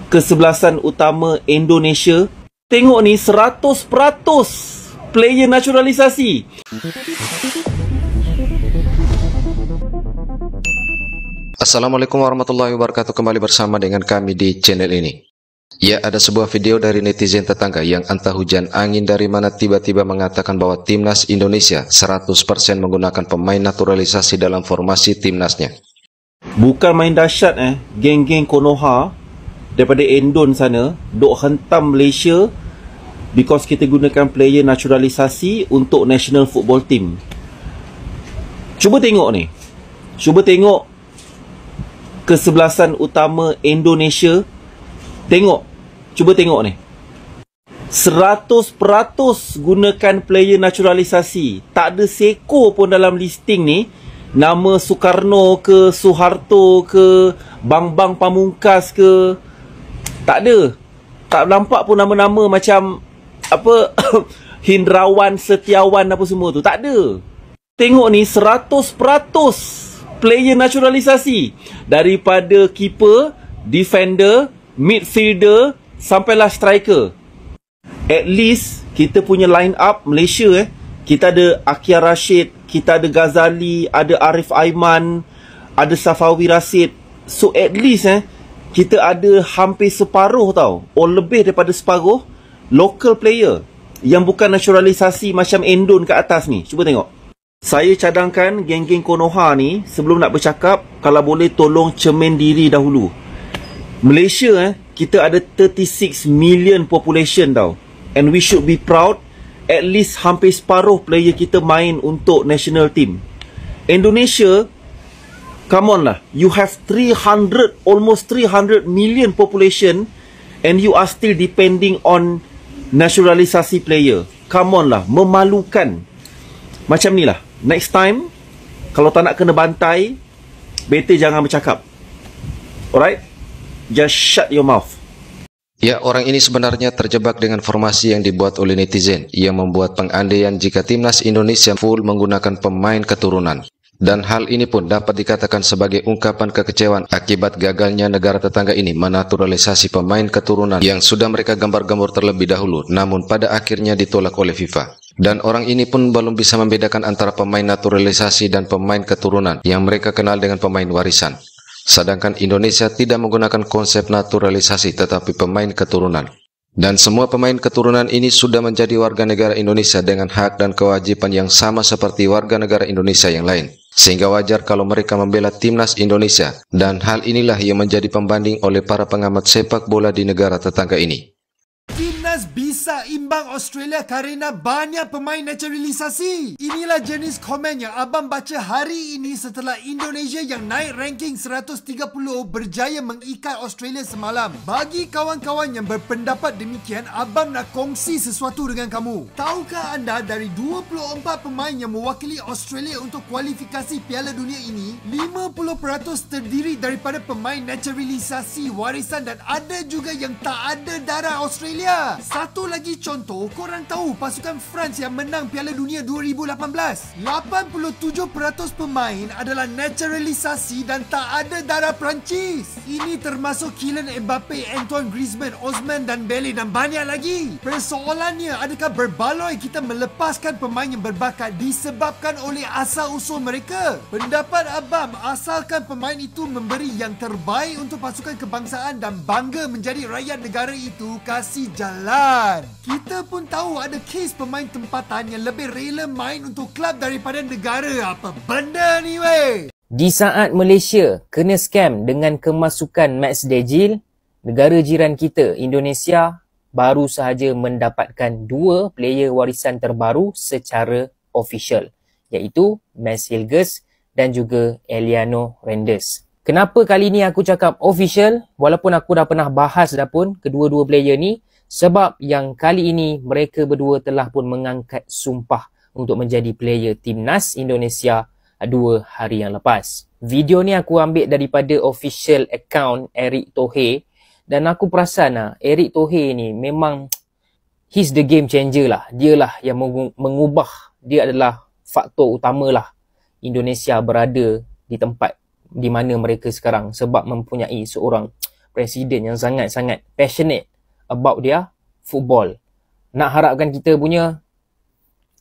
kesebelasan utama Indonesia. Tengok ni 100% player naturalisasi. Assalamualaikum warahmatullahi wabarakatuh. Kembali bersama dengan kami di channel ini. Ya, ada sebuah video dari netizen tetangga yang entah hujan angin dari mana tiba-tiba mengatakan bahwa timnas Indonesia 100% menggunakan pemain naturalisasi dalam formasi timnasnya. Bukan main dahsyat geng-geng Konoha daripada Indon sana duk hentam Malaysia because kita gunakan player naturalisasi untuk national football team. Cuba tengok ni. Cuba tengok kesebelasan utama Indonesia. Cuba tengok ni. 100% gunakan player naturalisasi. Tak ada seko pun dalam listing ni nama Soekarno ke, Soeharto ke, Bang Pamungkas ke. Tak ada. Tak nampak pun nama-nama macam apa Hindrawan, Setiawan apa semua tu. Tak ada. Tengok ni 100% player naturalisasi. Daripada keeper, defender, midfielder sampailah striker. At least kita punya line up Malaysia kita ada Akia Rashid, kita ada Ghazali, ada Arif Aiman, ada Safawi Rashid. So at least kita ada hampir separuh tau, lebih daripada separuh local player yang bukan naturalisasi macam Indon kat atas ni. Cuba tengok. Saya cadangkan geng-geng Konoha ni sebelum nak bercakap, kalau boleh tolong cermin diri dahulu. Malaysia kita ada 36 million population tau. And we should be proud, at least hampir separuh player kita main untuk national team. Indonesia, come on lah, you have almost 300 million population and you are still depending on naturalisasi player. Come on lah, memalukan. Macam ni lah. Next time, kalau tak nak kena bantai, better jangan bercakap. Alright? Just shut your mouth. Ya, orang ini sebenarnya terjebak dengan formasi yang dibuat oleh netizen yang membuat pengandaian jika timnas Indonesia full menggunakan pemain keturunan. Dan hal ini pun dapat dikatakan sebagai ungkapan kekecewaan akibat gagalnya negara tetangga ini menaturalisasi pemain keturunan yang sudah mereka gambar-gambur terlebih dahulu, namun pada akhirnya ditolak oleh FIFA. Dan orang ini pun belum bisa membedakan antara pemain naturalisasi dan pemain keturunan yang mereka kenal dengan pemain warisan. Sedangkan Indonesia tidak menggunakan konsep naturalisasi tetapi pemain keturunan. Dan semua pemain keturunan ini sudah menjadi warga negara Indonesia dengan hak dan kewajiban yang sama seperti warga negara Indonesia yang lain. Sehingga wajar kalau mereka membela timnas Indonesia. Dan hal inilah yang menjadi pembanding oleh para pengamat sepak bola di negara tetangga ini. Timnas bisa imbang Australia kerana banyak pemain naturalisasi. Inilah jenis komen yang abang baca hari ini setelah Indonesia yang naik ranking 130 berjaya mengikat Australia semalam. Bagi kawan-kawan yang berpendapat demikian, abang nak kongsi sesuatu dengan kamu. Tahukah anda dari 24 pemain yang mewakili Australia untuk kualifikasi Piala Dunia ini, 50% terdiri daripada pemain naturalisasi warisan dan ada juga yang tak ada darah Australia. Satu lagi contoh, korang tahu pasukan France yang menang Piala Dunia 2018? 87% pemain adalah naturalisasi dan tak ada darah Perancis. Ini termasuk Kylian Mbappe, Antoine Griezmann, Ousmane Dembele dan banyak lagi. Persoalannya, adakah berbaloi kita melepaskan pemain yang berbakat disebabkan oleh asal-usul mereka? Pendapat abang, asalkan pemain itu memberi yang terbaik untuk pasukan kebangsaan dan bangga menjadi rakyat negara itu, kasih jalan. Kita pun tahu ada kes pemain tempatan yang lebih rela main untuk klub daripada negara. Apa benda ni weh? Di saat Malaysia kena scam dengan kemasukan Max Dejil, negara jiran kita Indonesia baru sahaja mendapatkan 2 player warisan terbaru secara official, iaitu Max Hilgers dan juga Eliano Rendes. Kenapa kali ni aku cakap official walaupun aku dah pernah bahas dah pun kedua-dua player ni? Sebab yang kali ini mereka berdua telah pun mengangkat sumpah untuk menjadi player timnas Indonesia 2 hari yang lepas. Video ni aku ambil daripada official account Eric Thohir dan aku perasan Eric Thohir ni memang he's the game changer lah. Dia lah yang mengubah, dia adalah faktor utama lah Indonesia berada di tempat di mana mereka sekarang sebab mempunyai seorang presiden yang sangat-sangat passionate about their football. Nak harapkan kita punya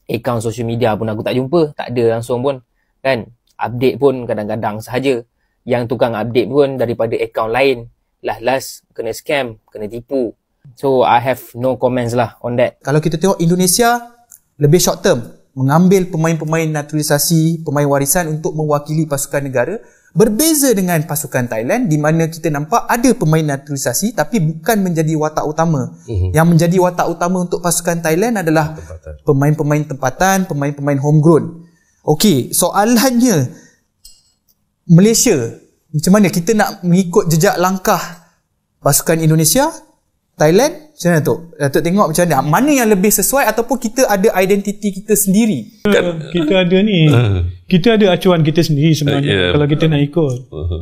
akaun social media pun aku tak jumpa, tak ada langsung pun kan. Update pun kadang-kadang sahaja. Yang tukang update pun daripada akaun lain. Last kena scam, kena tipu. So I have no comments lah on that. Kalau kita tengok Indonesia lebih short term, mengambil pemain-pemain naturalisasi, pemain warisan untuk mewakili pasukan negara. Berbeza dengan pasukan Thailand di mana kita nampak ada pemain naturalisasi tapi bukan menjadi watak utama. Yang menjadi watak utama untuk pasukan Thailand adalah pemain-pemain tempatan, pemain-pemain homegrown. Okey, soalannya Malaysia, macam mana kita nak mengikut jejak langkah pasukan Indonesia, Thailand? Macam mana tu? Datuk tengok macam mana? Mana yang lebih sesuai ataupun kita ada identiti kita sendiri? Kita ada ni. Kita ada acuan kita sendiri sebenarnya kalau kita nak ikut.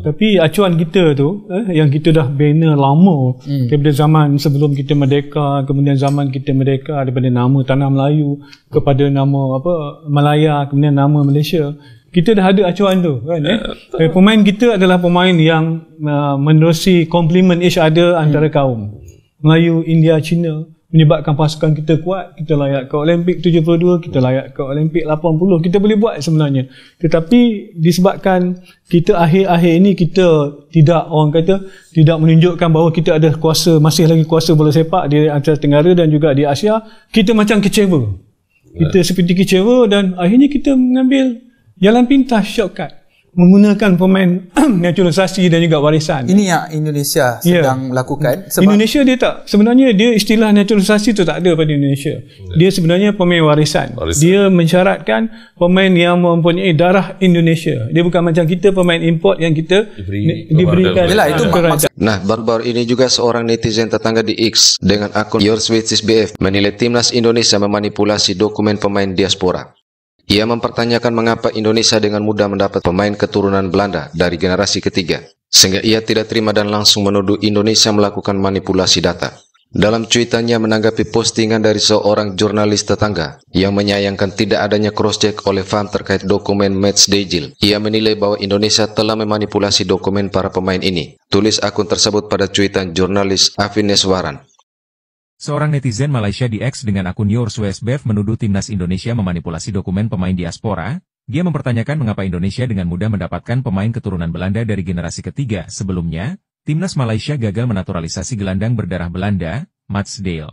Tapi acuan kita tu yang kita dah bina lama daripada zaman sebelum kita merdeka, kemudian zaman kita merdeka daripada nama tanah Melayu kepada nama Malaya, kemudian nama Malaysia. Kita dah ada acuan tu kan. Pemain kita adalah pemain yang menerusi complement each other antara kaum Melayu, India, Cina, menyebabkan pasukan kita kuat. Kita layak ke Olimpik 72, kita layak ke Olimpik 80. Kita boleh buat sebenarnya. Tetapi disebabkan kita akhir-akhir ini kita tidak, orang kata, tidak menunjukkan bahawa kita ada kuasa, masih lagi kuasa bola sepak di Asia Tenggara dan juga di Asia, kita macam kecewa. Kita seperti kecewa dan akhirnya kita mengambil jalan pintas, shortcut, menggunakan pemain naturalisasi dan juga warisan. Ini yang Indonesia sedang lakukan. Sebab Indonesia dia tak, sebenarnya dia istilah naturalisasi tu tak ada pada Indonesia. Dia sebenarnya pemain warisan. Dia mensyaratkan pemain yang mempunyai darah Indonesia. Dia bukan macam kita pemain import yang kita diberikan. Yalah, itu Nah, baru-baru ini juga seorang netizen tetangga di X dengan akun YourSwissBF menilai timnas Indonesia memanipulasi dokumen pemain diaspora. Ia mempertanyakan mengapa Indonesia dengan mudah mendapat pemain keturunan Belanda dari generasi ketiga, sehingga ia tidak terima dan langsung menuduh Indonesia melakukan manipulasi data. Dalam cuitannya menanggapi postingan dari seorang jurnalis tetangga yang menyayangkan tidak adanya cross-check oleh FAM terkait dokumen Matchday, ia menilai bahwa Indonesia telah memanipulasi dokumen para pemain ini. Tulis akun tersebut pada cuitan jurnalis Afineswaran. Seorang netizen Malaysia di X dengan akun YourSwissBF menuduh timnas Indonesia memanipulasi dokumen pemain diaspora. Dia mempertanyakan mengapa Indonesia dengan mudah mendapatkan pemain keturunan Belanda dari generasi ketiga. Sebelumnya, timnas Malaysia gagal menaturalisasi gelandang berdarah Belanda, Matchday.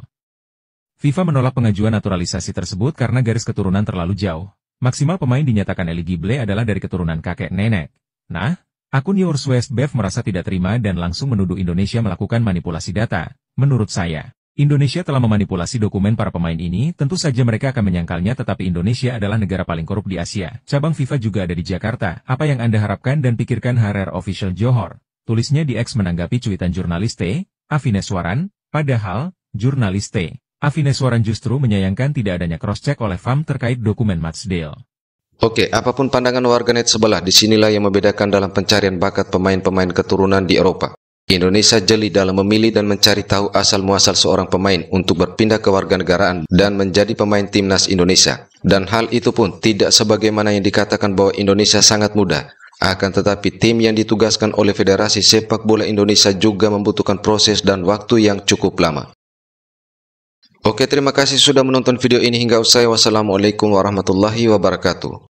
FIFA menolak pengajuan naturalisasi tersebut karena garis keturunan terlalu jauh. Maksimal pemain dinyatakan eligible adalah dari keturunan kakek nenek. Nah, akun YourSwissBF merasa tidak terima dan langsung menuduh Indonesia melakukan manipulasi data. Menurut saya, Indonesia telah memanipulasi dokumen para pemain ini, tentu saja mereka akan menyangkalnya, tetapi Indonesia adalah negara paling korup di Asia. Cabang FIFA juga ada di Jakarta. Apa yang Anda harapkan dan pikirkan? HRR Official Johor. Tulisnya di X menanggapi cuitan jurnalis T. Afineswaran, padahal, jurnalis T. Afineswaran justru menyayangkan tidak adanya cross-check oleh FAM terkait dokumen Matchday. Oke, apapun pandangan warganet sebelah, disinilah yang membedakan dalam pencarian bakat pemain-pemain keturunan di Eropa. Indonesia jeli dalam memilih dan mencari tahu asal-muasal seorang pemain untuk berpindah ke warganegaraan dan menjadi pemain timnas Indonesia. Dan hal itu pun tidak sebagaimana yang dikatakan bahwa Indonesia sangat mudah. Akan tetapi tim yang ditugaskan oleh Federasi Sepak Bola Indonesia juga membutuhkan proses dan waktu yang cukup lama. Oke, terima kasih sudah menonton video ini hingga usai. Wassalamualaikum warahmatullahi wabarakatuh.